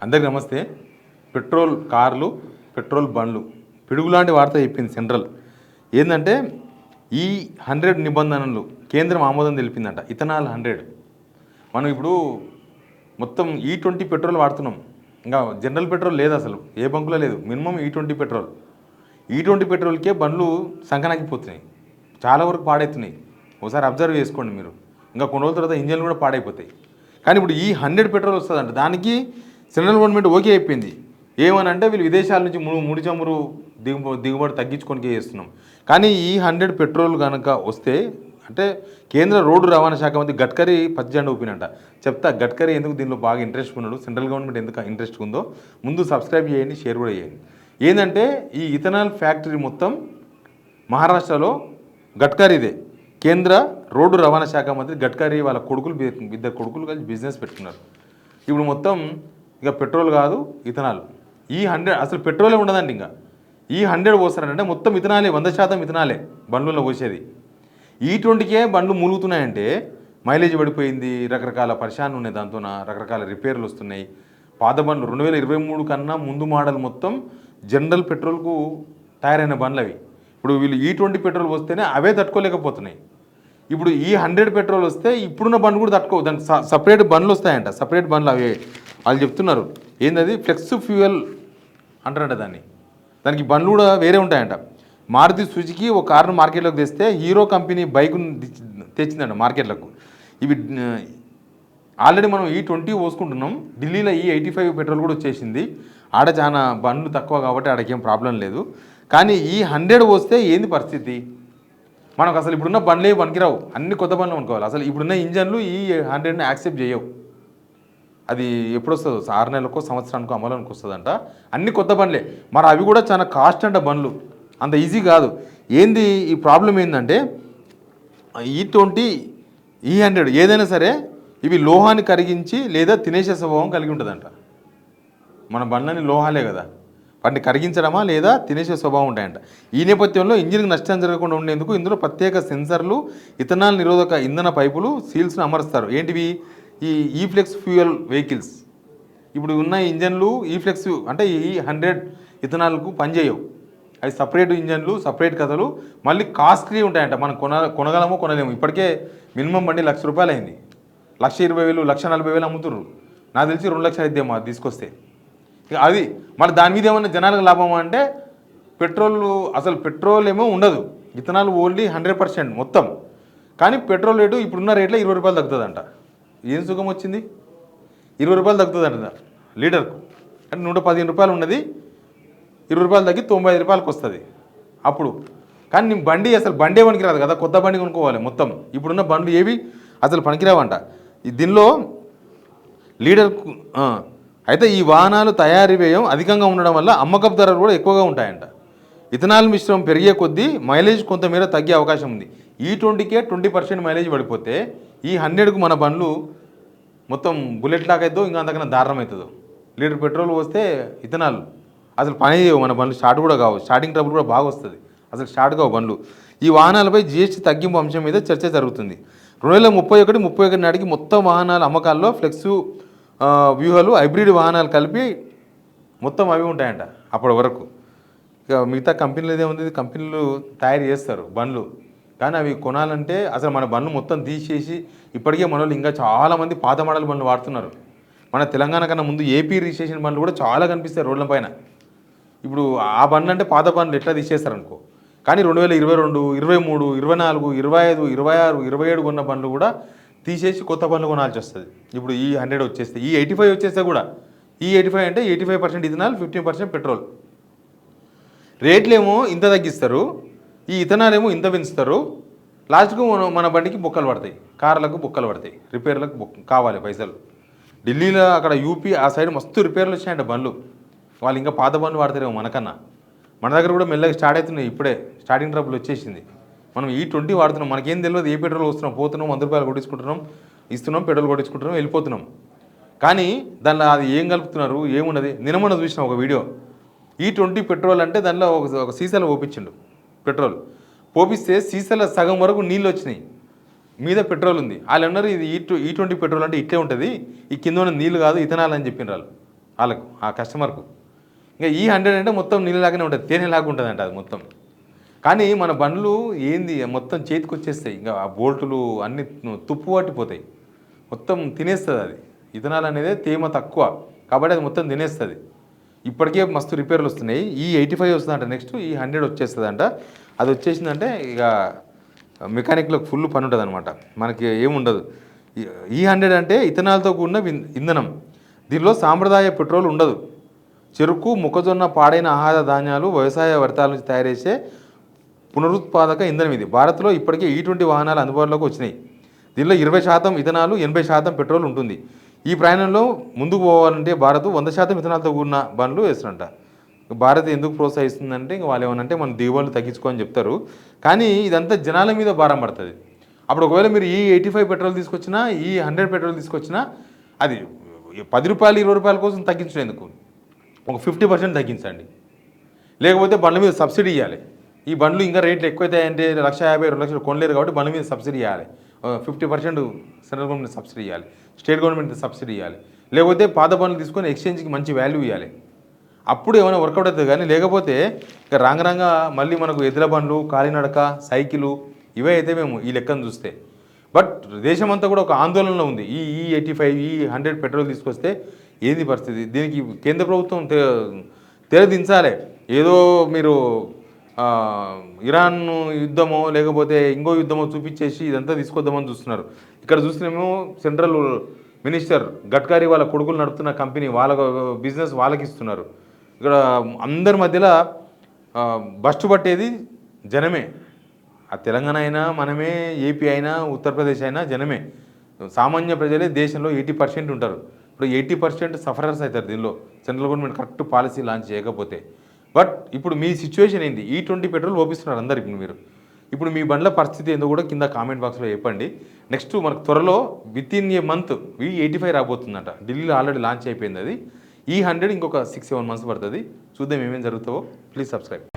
అందరికీ నమస్తే. పెట్రోల్ కార్లు, పెట్రోల్ బండ్లు పిడుగులాంటి వార్త చెప్పింది సెంట్రల్. ఏంటంటే ఈ 100 నిబంధనలు కేంద్రం ఆమోదం తెలిపిందంట. ఇథనాల్ 100. మనం ఇప్పుడు మొత్తం E20 పెట్రోల్ వాడుతున్నాం. ఇంకా జనరల్ పెట్రోల్ లేదు, అసలు ఏ బంకులో లేదు. Minimum E20 petrol. E20 పెట్రోల్కే బండ్లు సంకనాగిపోతున్నాయి, చాలా వరకు పాడవుతున్నాయి. ఒకసారి అబ్జర్వ్ చేసుకోండి మీరు. ఇంకా కొన్ని రోజుల తర్వాత ఇంజన్లు కూడా పాడైపోతాయి. కానీ ఇప్పుడు ఈ 100 పెట్రోల్ వస్తుందంట. దానికి సెంట్రల్ గవర్నమెంట్ ఓకే అయిపోయింది. ఏమని అంటే వీళ్ళు విదేశాల నుంచి ముడి చమురు దిగుబడి తగ్గించుకొని చేస్తున్నాం. కానీ ఈ 100 పెట్రోల్ కనుక వస్తే అంటే కేంద్ర రోడ్డు రవాణా శాఖ మంత్రి గడ్కరీ పచ్చజెండా ఊపినంట. చెప్తా గడ్కరీ ఎందుకు దీనిలో బాగా ఇంట్రెస్ట్ ఉన్నాడు, సెంట్రల్ గవర్నమెంట్ ఎందుకు ఇంట్రెస్ట్ ఉందో. ముందు సబ్స్క్రైబ్ చేయండి, షేర్ కూడా చేయండి. ఏంటంటే ఈ ఇథనాల్ ఫ్యాక్టరీ మొత్తం మహారాష్ట్రలో గడ్కరీదే. కేంద్ర రోడ్డు రవాణా శాఖ మంత్రి గడ్కరీ వాళ్ళ ఇద్దరు కొడుకులు కలిసి బిజినెస్ పెట్టుకున్నారు. ఇప్పుడు మొత్తం ఇక పెట్రోల్ కాదు, ఇథనాల్. ఈ 100 అసలు పెట్రోలే ఉండదండి. ఇంకా ఈ 100 పోస్తారంటే మొత్తం ఇథనాలే, 100% ఇథనాలే బండ్లలో పోసేది. E20కే బండ్లు మూలుగుతున్నాయంటే మైలేజ్ పడిపోయింది, రకరకాల పరిశాన్లు ఉన్నాయి, దాంతో రకరకాల రిపేర్లు వస్తున్నాయి. పాత బండ్లు 2023 కన్నా ముందు మోడల్ మొత్తం జనరల్ పెట్రోల్కు తయారైన బండ్లు అవి. ఇప్పుడు వీళ్ళు E20 పెట్రోల్ వస్తేనే అవే తట్టుకోలేకపోతున్నాయి. ఇప్పుడు ఈ 100 పెట్రోల్ వస్తే ఇప్పుడున్న బండ్లు కూడా తట్టుకో. దానికి సపరేట్ బండ్లు వస్తాయంట, సపరేట్ బండ్లు అవే. వాళ్ళు చెప్తున్నారు ఏంటది ఫ్లెక్స్ ఫ్యూయల్ అంటారంట దానికి బండ్లు కూడా వేరే ఉంటాయంట. మారుతి సుజుకి ఒక కారును మార్కెట్లోకి తెస్తే హీరో కంపెనీ బైక్ను తెచ్చిందంట మార్కెట్లకు. ఇవి ఆల్రెడీ మనం E20 పోసుకుంటున్నాం. ఢిల్లీలో E85 పెట్రోల్ కూడా వచ్చేసింది. ఆడ చాలా బండ్లు తక్కువ కాబట్టి ఆడకేం ప్రాబ్లం లేదు. కానీ ఈ 100 వస్తే ఏంది పరిస్థితి? మనకు అసలు ఇప్పుడున్న బండ్లే పనికిరావు, అన్ని కొత్త బండ్లు అనుకోవాలి. అసలు ఇప్పుడున్న ఇంజన్లు ఈ 100ని యాక్సెప్ట్ చేయవు. అది ఎప్పుడు వస్తుందో 6 నెలలకో సంవత్సరానికో అమలుకి వస్తుందంట. అన్ని కొత్త బండ్లే. మరి అవి కూడా చాలా కాస్ట్ అంట బండ్లు, అంత ఈజీ కాదు. ఏంది ఈ ప్రాబ్లం ఏంటంటే E20 E100 ఏదైనా సరే ఇవి లోహాన్ని కరిగించి లేదా తినేసే స్వభావం కలిగి ఉంటుందంట. మన బండ్లని లోహాలే కదా, వాటిని కరిగించడమా లేదా తినేసే స్వభావం ఉంటాయంట. ఈ నేపథ్యంలో ఇంజిన్కి నష్టం జరగకుండా ఉండేందుకు ఇందులో ప్రత్యేక సెన్సర్లు, ఇథనాల్ నిరోధక ఇంధన పైపులు, సీల్స్ను అమరుస్తారు. ఏంటివి? ఈ ఈఫ్లెక్స్ ఫ్యూయల్ వెహికల్స్. ఇప్పుడు ఉన్న ఇంజన్లు ఈఫ్లెక్స్ అంటే ఈ 100 ఇథనాల్కు పనిచేయవు. అవి సపరేట్ ఇంజన్లు, సపరేట్ కథలు, మళ్ళీ కాస్ట్లీ ఉంటాయంట. మనం కొనగలమో కొనలేము. ఇప్పటికే మినిమం బండి ₹1,00,000 అయింది. 1,20,000, 1,40,000 అమ్ముతుర్రు. నాకు తెలిసి 2 లక్షలు అయిద్దేమో అది తీసుకొస్తే. అది మరి దాని మీద ఏమన్నా జనాలకు లాభం అంటే అసలు పెట్రోల్ ఏమో ఉండదు, ఇథనాల్ ఓన్లీ 100% మొత్తం. కానీ పెట్రోల్ రేటు ఇప్పుడున్న రేట్లో ₹20 తగ్గుతుందంట. ఏం సుఖం వచ్చింది? ₹20 తగ్గుతుందంట లీటర్కు. అంటే ₹115 ఉన్నది, ₹20 తగ్గి ₹95 వస్తుంది అప్పుడు. కానీ నీ బండి అసలు బండే పనికిరాదు కదా, కొత్త బండి కొనుక్కోవాలి మొత్తం. ఇప్పుడున్న బండ్లు ఏవి అసలు పనికిరావంట. దీనిలో లీటర్కు అయితే ఈ వాహనాలు తయారీ వ్యయం అధికంగా ఉండడం వల్ల అమ్మకపు ధరలు కూడా ఎక్కువగా ఉంటాయంట. ఇథనాల్ మిశ్రమం పెరిగే కొద్దీ మైలేజ్ కొంతమేర తగ్గే అవకాశం ఉంది. E20కే 20% మైలేజ్ పడిపోతే ఈ 100కు మన బండ్లు మొత్తం బుల్లెట్ లాక్ అవుతుందో ఇంకా అంతకన్నా దారుణం అవుతుందో. లీటర్ పెట్రోల్ వస్తే ఇథనాల్ అసలు పని చేయవు, మన బండ్లు స్టార్ట్ కూడా కావు. స్టార్టింగ్ ట్రబుల్ కూడా బాగా వస్తుంది, అసలు స్టార్ట్ కావు బండ్లు. ఈ వాహనాలపై GST తగ్గింపు అంశం మీద చర్చ జరుగుతుంది. 2031 నాటికి మొత్తం వాహనాల అమ్మకాల్లో ఫ్లెక్స్ వ్యూహాలు, హైబ్రిడ్ వాహనాలు కలిపి మొత్తం అవి ఉంటాయంట అప్పటి వరకు. ఇక మిగతా కంపెనీలు ఏదేముంది, కంపెనీలు తయారు చేస్తారు బండ్లు, కానీ అవి కొనాలంటే అసలు మన బండ్లు మొత్తం తీసేసి ఇప్పటికే మన వాళ్ళు ఇంకా చాలామంది పాత మోడల్ బండ్లు వాడుతున్నారు. మన తెలంగాణ కన్నా ముందు AP రిజిస్ట్రేషన్ బండ్లు కూడా చాలా కనిపిస్తాయి రోడ్ల పైన. ఇప్పుడు ఆ బండ్లు అంటే పాత బండ్లు ఎట్లా తీసేస్తారనుకో. కానీ 2022, 23, 24, 25, 26, 27 కొన్న బండ్లు కూడా తీసేసి కొత్త బండ్లు కొనాల్సి వస్తుంది. ఇప్పుడు ఈ 100 వచ్చేస్తే, ఈ 85 వచ్చేస్తే కూడా, ఈ 85 అంటే 85% ఇథనాల్, 15% పెట్రోల్. రేట్లేమో ఇంత తగ్గిస్తారు, ఈ ఇథనాల్ ఏమో ఇంత పెంచుతారు. లాస్ట్కు మన బండికి బొక్కలు పడతాయి, కార్లకు బొక్కలు పడతాయి, రిపేర్లకు కావాలి పైసలు. ఢిల్లీలో అక్కడ UP ఆ సైడ్ మస్తు రిపేర్లు వచ్చాయంట బండ్లు. వాళ్ళు ఇంకా పాత బండ్లు వాడతారేమో మనకన్నా. మన దగ్గర కూడా మెల్లగా స్టార్ట్ అవుతున్నాయి, ఇప్పుడే స్టార్టింగ్ ట్రబుల్ వచ్చేసింది. మనం E20 వాడుతున్నాం, మనకేం తెలియదు. ఏ పెట్రోల్ వస్తున్నాం, పోతున్నాం, ₹100 కొట్టించుకుంటున్నాం, ఇస్తున్నాం, పెట్రోల్ కొట్టించుకుంటున్నాం, వెళ్ళిపోతున్నాం. కానీ దానిలో అది ఏం కలుపుతున్నారు ఏమున్నది? నిన్న చూసిన ఒక వీడియో. E20 పెట్రోల్ అంటే దానిలో ఒక సీసాలో పోపించిండు పెట్రోల్. పోపిస్తే సీసాల సగం వరకు నీళ్ళు వచ్చినాయి, మీద పెట్రోల్ ఉంది. వాళ్ళు అన్నారు ఇది E20 పెట్రోల్ అంటే ఇట్లే ఉంటుంది, ఈ కింద ఉన్న నీళ్ళు కాదు ఇథనాల్ అని చెప్పిన వాళ్ళు. వాళ్ళకు ఆ కస్టమర్కు. ఇంకా E100 అంటే మొత్తం నీళ్ళలాగానే ఉంటుంది, తేనెలాగా ఉంటుందంట అది మొత్తం. కానీ మన బండ్లు ఏంది మొత్తం చేతికి వచ్చేస్తాయి, ఇంకా ఆ బోల్టులు అన్నీ తుప్పు పట్టిపోతాయి, మొత్తం తినేస్తుంది అది. ఇథనాల్ అనేది తేమ తక్కువ కాబట్టి అది మొత్తం తినేస్తుంది. ఇప్పటికే మస్తు రిపేర్లు వస్తున్నాయి. E85 వస్తుందంట, నెక్స్ట్ E100 వచ్చేస్తుందంట. అది వచ్చేసిందంటే ఇక మెకానిక్లకు ఫుల్ పని ఉంటుంది అనమాట, మనకి ఏముండదు. E100 అంటే ఇథనాల్తో కూడిన ఇంధనం. దీనిలో సాంప్రదాయ పెట్రోల్ ఉండదు. చెరుకు, మొక్కజొన్న, పాడైన ఆహార ధాన్యాలు, వ్యవసాయ వ్యర్థాల నుంచి తయారు చేసే పునరుత్పాదక ఇంధనం ఇది. భారత్లో ఇప్పటికే E20 వాహనాలు అందుబాటులోకి వచ్చినాయి. దీనిలో 20% ఇథనాలు, 80% పెట్రోల్ ఉంటుంది. ఈ ప్రయాణంలో ముందుకు పోవాలంటే భారత్ 100% ఇథనాల్తో కూడిన బండ్లు వేస్తున్నట్ట. భారత్ ఎందుకు ప్రోత్సహిస్తుందంటే ఇంక వాళ్ళు ఏమనంటే మన దిగుబడులు తగ్గించుకోని చెప్తారు, కానీ ఇదంతా జనాల మీద భారం పడుతుంది. అప్పుడు ఒకవేళ మీరు E85 పెట్రోల్ తీసుకొచ్చినా, E100 పెట్రోల్ తీసుకొచ్చినా అది 10 రూపాయలు 20 రూపాయల కోసం తగ్గించలేందుకు ఒక 50% తగ్గించండి. లేకపోతే బండ్ల మీద సబ్సిడీ ఇవ్వాలి. ఈ బండ్లు ఇంకా రేట్లు ఎక్కువైతాయంటే 1,50,000 2 లక్షలు కొనలేరు కాబట్టి బండ్ల మీద సబ్సిడీ ఇవ్వాలి. 50% సెంట్రల్ గవర్నమెంట్ సబ్సిడీ ఇవ్వాలి, స్టేట్ గవర్నమెంట్ సబ్సిడీ ఇవ్వాలి. లేకపోతే పాత బండ్లు తీసుకొని ఎక్స్చేంజ్కి మంచి వాల్యూ ఇవ్వాలి. అప్పుడు ఏమైనా వర్కౌట్ అవుతుంది. కానీ లేకపోతే ఇక రాంగరంగా మళ్ళీ మనకు ఎద్దుల బండ్లు, కాలినడక, సైకిలు ఇవే అయితే మేము ఈ లెక్కను చూస్తే. బట్ దేశమంతా కూడా ఒక ఆందోళనలో ఉంది. E85 E100 పెట్రోల్ తీసుకొస్తే ఏంది పరిస్థితి? దీనికి కేంద్ర ప్రభుత్వం తెరదించాలి. ఏదో మీరు ఇరాన్ యుద్ధమో లేకపోతే ఇంకో యుద్ధమో చూపించేసి ఇదంతా తీసుకొద్దామని చూస్తున్నారు. ఇక్కడ చూస్తేనేమో సెంట్రల్ మినిస్టర్ గడ్కరీ వాళ్ళ కొడుకులు నడుపుతున్న కంపెనీ వాళ్ళ బిజినెస్ వాళ్ళకి ఇస్తున్నారు. ఇక్కడ అందరి మధ్యలో బస్టు పట్టేది జనమే. ఆ తెలంగాణ అయినా మనమే, ఏపీ అయినా, ఉత్తరప్రదేశ్ అయినా జనమే. సామాన్య ప్రజలే దేశంలో 80% ఉంటారు. ఇప్పుడు 80% సఫరర్స్ అవుతారు దీనిలో, central government correct policy launch చేయకపోతే. బట్ ఇప్పుడు మీ సిచ్యువేషన్ ఏంది? E20 పెట్రోల్ ఓపిస్తున్నారు అందరు. ఇప్పుడు మీ బండ్ల పరిస్థితి ఏందో కూడా కింద కామెంట్ బాక్స్లో చెప్పండి. నెక్స్ట్ మనకు త్వరలో వితిన్ ఏ మంత్ E85 రాబోతుందట. ఢిల్లీలో ఆల్రెడీ లాంచ్ అయిపోయింది అది. E100 ఇంకొక 6-7 మంత్స్ పడుతుంది. చూద్దాం ఏమేమి జరుగుతావో. Please subscribe.